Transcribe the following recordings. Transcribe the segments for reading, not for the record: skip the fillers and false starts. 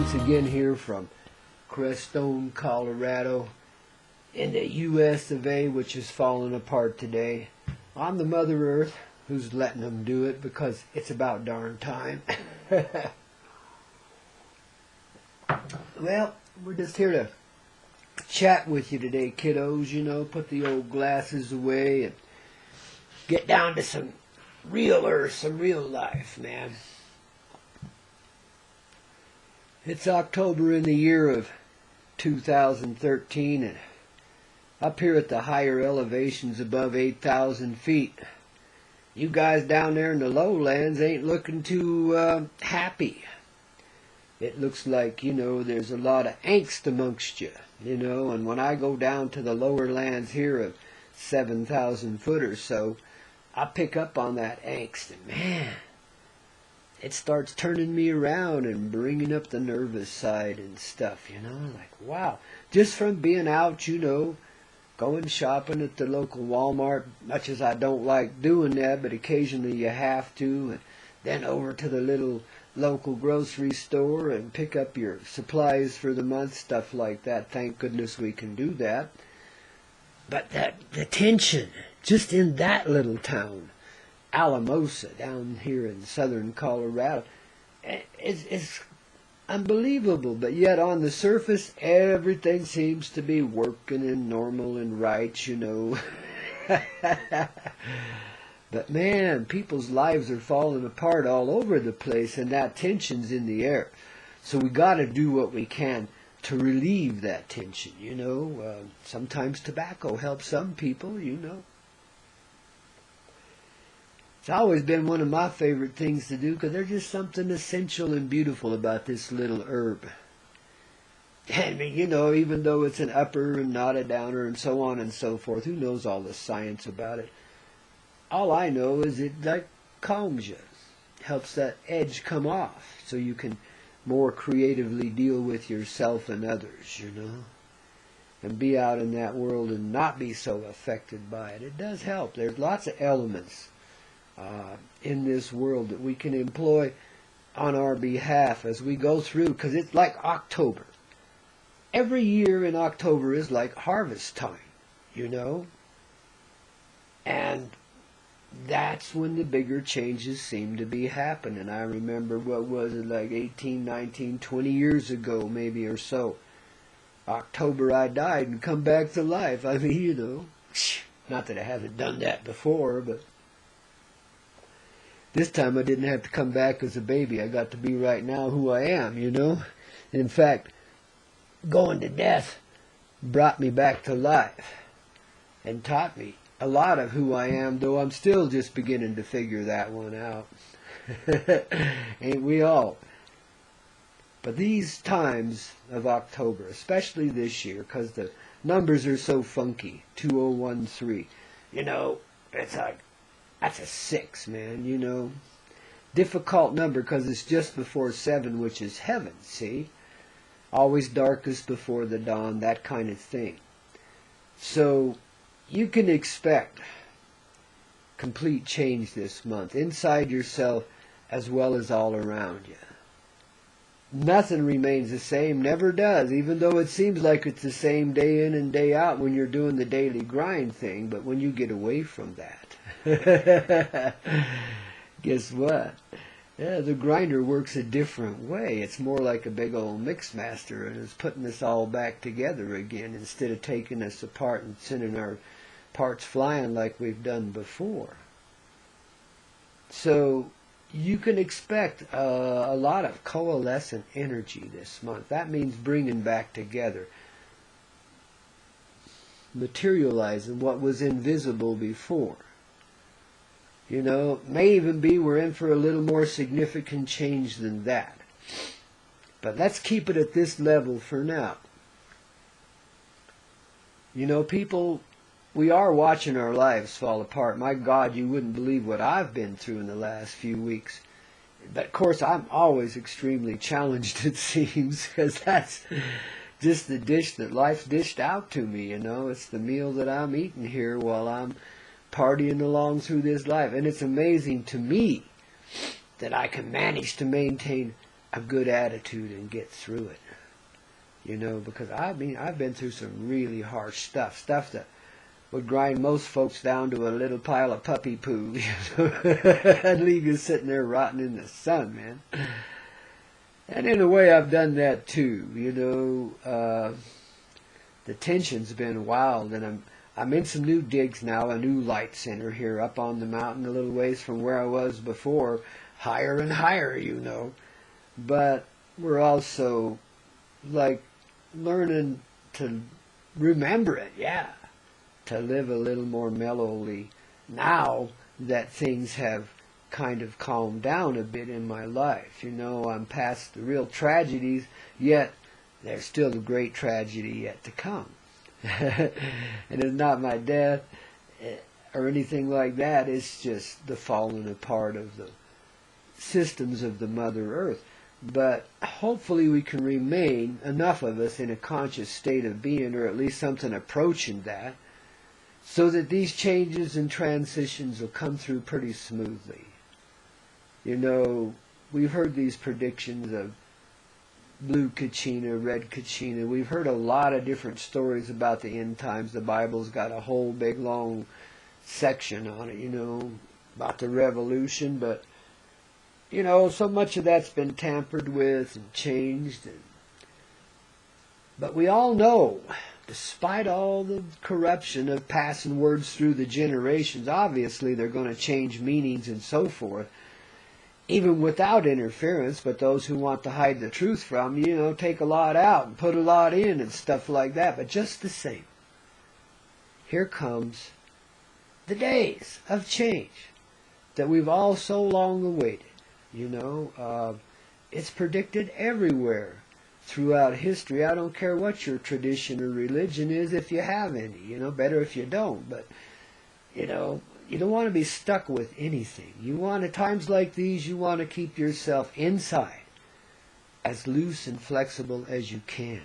once again here from Crestone, Colorado, in the U.S. of A., which is falling apart today. I'm the Mother Earth who's letting them do it because it's about darn time. Well, we're just here to chat with you today, kiddos. You know, put the old glasses away and get down to some real earth, some real life, man. It's October in the year of 2013, and up here at the higher elevations above 8,000 feet, you guys down there in the lowlands ain't looking too happy. It looks like, you know, there's a lot of angst amongst you, you know, and when I go down to the lower lands here of 7,000 foot or so, I pick up on that angst, and man, it starts turning me around and bringing up the nervous side and stuff, you know, like, wow. Just from being out, you know, going shopping at the local Walmart, much as I don't like doing that, but occasionally you have to, and then over to the little local grocery store and pick up your supplies for the month, stuff like that. Thank goodness we can do that. But the tension, just in that little town, Alamosa, down here in southern Colorado, is unbelievable. But yet on the surface, everything seems to be working and normal and right, you know. But man, people's lives are falling apart all over the place, and that tension's in the air. So we got to do what we can to relieve that tension, you know. Sometimes tobacco helps some people, you know. It's always been one of my favorite things to do because there's just something essential and beautiful about this little herb. I mean, you know, even though it's an upper and not a downer and so on and so forth, who knows all the science about it? All I know is it like calms you, helps that edge come off so you can more creatively deal with yourself and others, you know, and be out in that world and not be so affected by it. It does help. There's lots of elements in this world that we can employ on our behalf as we go through, because it's like October. Every year in October is like harvest time, you know, and that's when the bigger changes seem to be happening. I remember, what was it, like 18, 19, 20 years ago maybe or so. October I died and come back to life. I mean, you know, not that I haven't done that before, but this time I didn't have to come back as a baby. I got to be right now who I am, you know. In fact, going to death brought me back to life and taught me a lot of who I am, though I'm still just beginning to figure that one out. Ain't we all? But these times of October, especially this year, because the numbers are so funky, 2013, you know, it's like, that's a 6, man, you know. Difficult number because it's just before 7, which is heaven, see? Always darkest before the dawn, that kind of thing. So you can expect complete change this month, inside yourself as well as all around you. Nothing remains the same, never does, even though it seems like it's the same day in and day out when you're doing the daily grind thing. But when you get away from that, guess what? Yeah, the grinder works a different way. It's more like a big old mix master, and it's putting us all back together again instead of taking us apart and sending our parts flying like we've done before. So you can expect a lot of coalescent energy this month. That means bringing back together, materializing what was invisible before. You know, may even be we're in for a little more significant change than that. But let's keep it at this level for now. You know, people, we are watching our lives fall apart. My God, you wouldn't believe what I've been through in the last few weeks. But of course, I'm always extremely challenged, it seems, because that's just the dish that life's dished out to me, you know. It's the meal that I'm eating here while I'm partying along through this life. And it's amazing to me that I can manage to maintain a good attitude and get through it. You know, because I've been through some really harsh stuff that would grind most folks down to a little pile of puppy poo, you know, and leave you sitting there rotting in the sun, man. And in a way, I've done that too. You know, the tension's been wild, and I'm in some new digs now, a new light center here up on the mountain, a little ways from where I was before, higher and higher, you know. But we're also like learning to remember it, yeah, to live a little more mellowly now that things have kind of calmed down a bit in my life. You know, I'm past the real tragedies, yet there's still a great tragedy yet to come. And it's not my death or anything like that. It's just the falling apart of the systems of the Mother Earth. But hopefully we can remain, enough of us, in a conscious state of being, or at least something approaching that, so that these changes and transitions will come through pretty smoothly. You know, we've heard these predictions of blue Kachina, red Kachina. We've heard a lot of different stories about the end times. The Bible's got a whole big long section on it, you know, about the revolution. But, you know, so much of that's been tampered with and changed. But we all know, despite all the corruption of passing words through the generations, obviously they're going to change meanings and so forth, even without interference. But those who want to hide the truth from you, know, take a lot out and put a lot in and stuff like that. But just the same, here comes the days of change that we've all so long awaited. You know, it's predicted everywhere throughout history. I don't care what your tradition or religion is, if you have any. You know, better if you don't. But, you know, you don't want to be stuck with anything. You want, at times like these, you want to keep yourself inside, as loose and flexible as you can.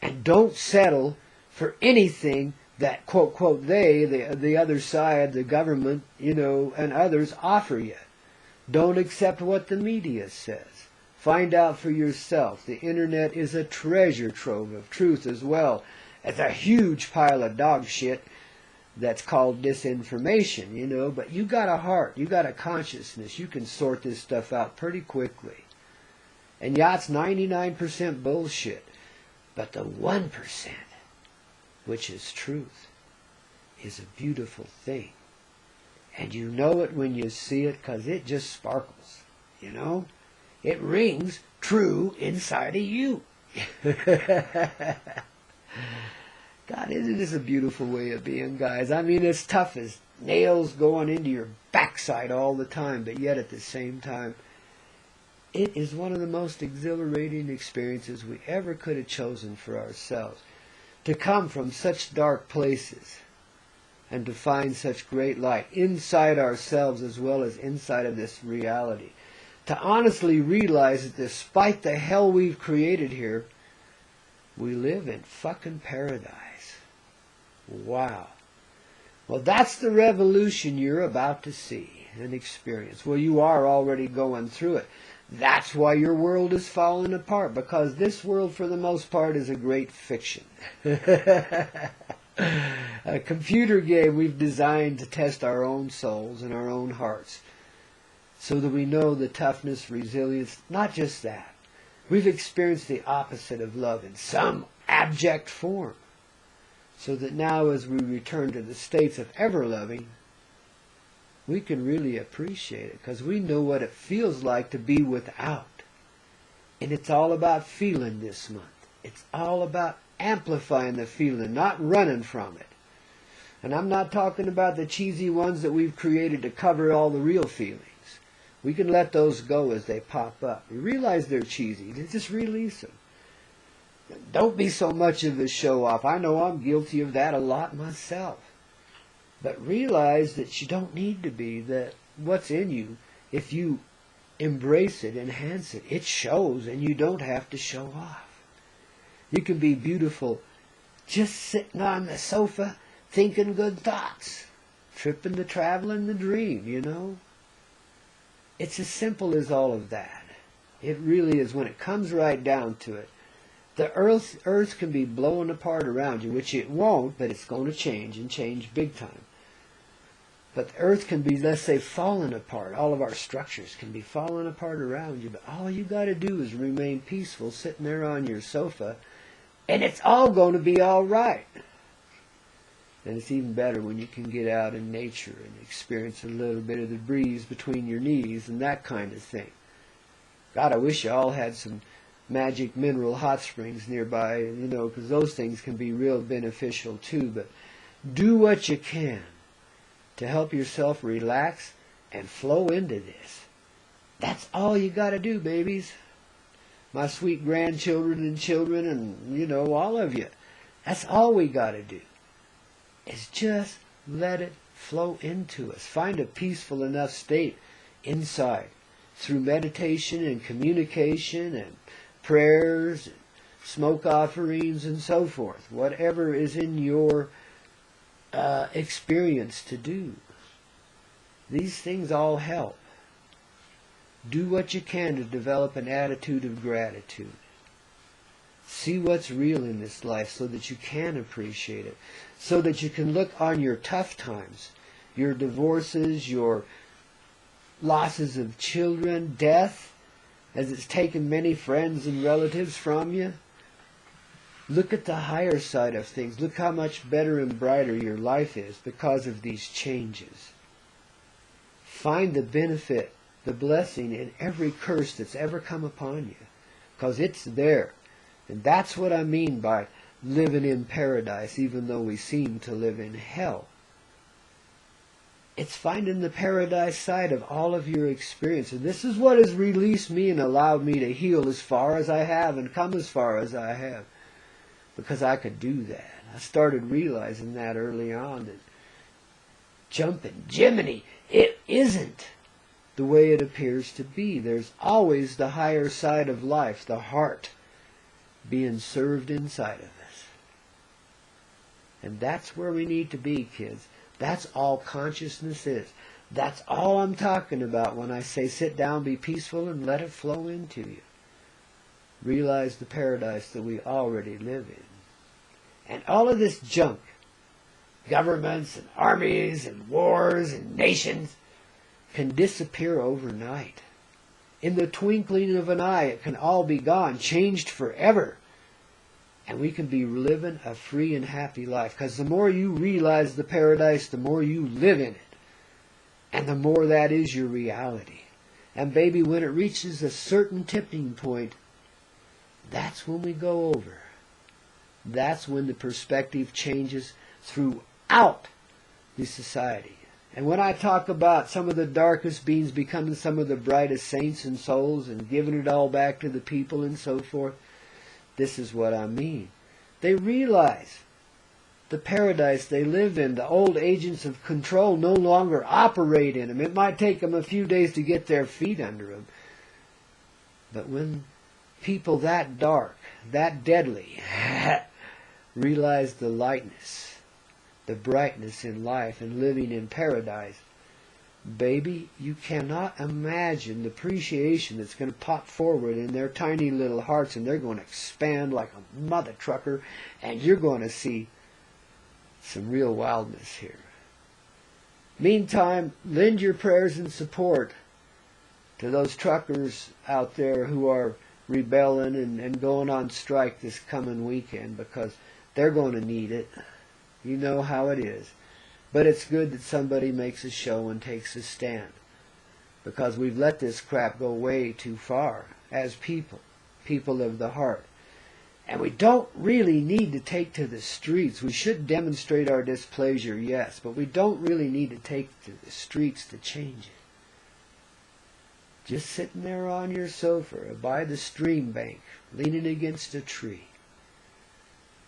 And don't settle for anything that, quote, quote, the other side, the government, you know, and others offer you. Don't accept what the media says. Find out for yourself. The internet is a treasure trove of truth, as well as a huge pile of dog shit that's called disinformation, you know. But you got a heart, you got a consciousness, you can sort this stuff out pretty quickly. And yeah, it's 99% bullshit, but the 1%, which is truth, is a beautiful thing. And you know it when you see it, because it just sparkles, you know. It rings true inside of you. God, isn't this a beautiful way of being, guys? I mean, it's tough as nails going into your backside all the time, but yet at the same time, it is one of the most exhilarating experiences we ever could have chosen for ourselves. To come from such dark places and to find such great light inside ourselves as well as inside of this reality. To honestly realize that despite the hell we've created here, we live in fucking paradise. Wow. Well, that's the revolution you're about to see and experience. Well, you are already going through it. That's why your world is falling apart, because this world, for the most part, is a great fiction. A computer game we've designed to test our own souls and our own hearts, so that we know the toughness, resilience, not just that. We've experienced the opposite of love in some abject form, so that now as we return to the states of ever-loving, we can really appreciate it, because we know what it feels like to be without. And it's all about feeling this month. It's all about amplifying the feeling, not running from it. And I'm not talking about the cheesy ones that we've created to cover all the real feelings. We can let those go as they pop up. We realize they're cheesy. Just release them. Don't be so much of a show-off. I know I'm guilty of that a lot myself. But realize that you don't need to be. That what's in you, if you embrace it, enhance it, it shows, and you don't have to show off. You can be beautiful just sitting on the sofa thinking good thoughts, tripping the travel and the dream, you know. It's as simple as all of that. It really is, when it comes right down to it. The earth can be blowing apart around you, which it won't, but it's going to change, and change big time. But the earth can be, let's say, falling apart. All of our structures can be falling apart around you, but all you got to do is remain peaceful, sitting there on your sofa, and it's all going to be all right. And it's even better when you can get out in nature and experience a little bit of the breeze between your knees and that kind of thing. God, I wish you all had some magic mineral hot springs nearby, because those things can be real beneficial too. But do what you can to help yourself relax and flow into this. That's all you got to do, babies. My sweet grandchildren and children and, all of you. That's all we got to do, is just let it flow into us. Find a peaceful enough state inside through meditation and communication and prayers and smoke offerings and so forth. Whatever is in your experience to do. These things all help. Do what you can to develop an attitude of gratitude. See what's real in this life so that you can appreciate it. So that you can look on your tough times, your divorces, your losses of children, death, as it's taken many friends and relatives from you. Look at the higher side of things. Look how much better and brighter your life is because of these changes. Find the benefit, the blessing in every curse that's ever come upon you, because it's there. And that's what I mean by living in paradise, even though we seem to live in hell. It's finding the paradise side of all of your experience. And this is what has released me and allowed me to heal as far as I have and come as far as I have. Because I could do that. I started realizing that early on. That jumping, Jiminy, it isn't the way it appears to be. There's always the higher side of life, the heart, being served inside of us. And that's where we need to be, kids. That's all consciousness is. That's all I'm talking about when I say sit down, be peaceful, and let it flow into you. Realize the paradise that we already live in. And all of this junk, governments and armies and wars and nations, can disappear overnight. In the twinkling of an eye, it can all be gone, changed forever. And we can be living a free and happy life. Because the more you realize the paradise, the more you live in it. And the more that is your reality. And baby, when it reaches a certain tipping point, that's when we go over. That's when the perspective changes throughout the society. And when I talk about some of the darkest beings becoming some of the brightest saints and souls and giving it all back to the people and so forth, this is what I mean. They realize the paradise they live in, the old agents of control no longer operate in them. It might take them a few days to get their feet under them. But when people that dark, that deadly, realize the lightness, the brightness in life and living in paradise, baby, you cannot imagine the appreciation that's going to pop forward in their tiny little hearts, and they're going to expand like a mother trucker, and you're going to see some real wildness here. Meantime, lend your prayers and support to those truckers out there who are rebelling and going on strike this coming weekend, because they're going to need it. You know how it is. But it's good that somebody makes a show and takes a stand, because we've let this crap go way too far as people of the heart. And we don't really need to take to the streets. We should demonstrate our displeasure, yes, but we don't really need to take to the streets to change it. Just sitting there on your sofa or by the stream bank, leaning against a tree,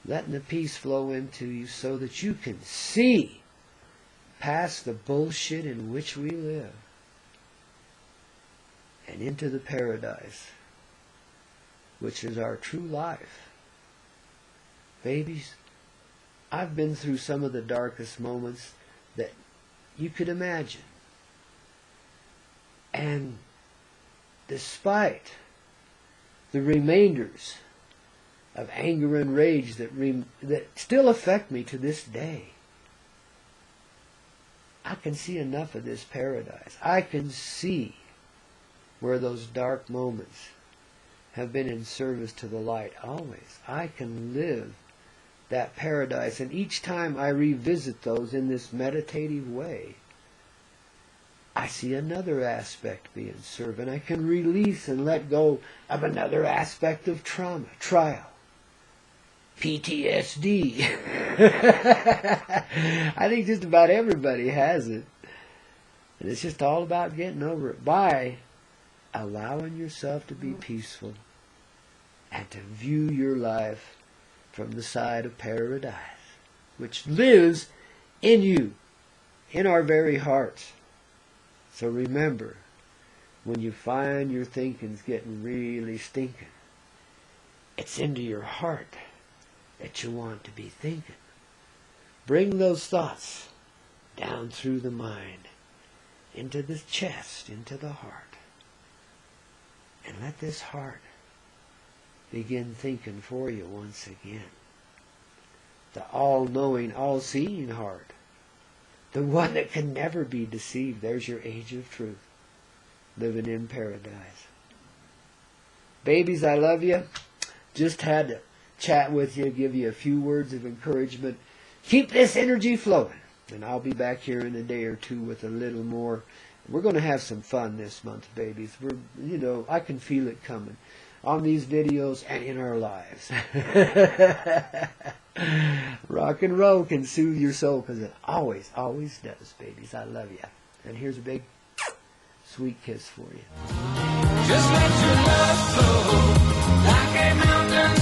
letting the peace flow into you so that you can see past the bullshit in which we live and into the paradise, which is our true life. Babies, I've been through some of the darkest moments that you could imagine. And despite the remainders of anger and rage that still affect me to this day. I can see enough of this paradise. I can see where those dark moments have been in service to the light always. I can live that paradise, and each time I revisit those in this meditative way, I see another aspect being served, and I can release and let go of another aspect of trauma, trial, PTSD. I think just about everybody has it. And it's just all about getting over it by allowing yourself to be peaceful and to view your life from the side of paradise, which lives in you, in our very hearts. So remember, when you find your thinking's getting really stinking, it's into your heart that you want to be thinking. Bring those thoughts down through the mind, into the chest, into the heart. And let this heart begin thinking for you once again. The all-knowing, all-seeing heart. The one that can never be deceived. There's your age of truth. Living in paradise. Babies, I love you. Just had to chat with you, give you a few words of encouragement. Keep this energy flowing. And I'll be back here in a day or two with a little more. We're going to have some fun this month, babies. I can feel it coming on these videos and in our lives. Rock and roll can soothe your soul, because it always, always does, babies. I love you. And here's a big, sweet kiss for you. Just let your love flow like a mountain.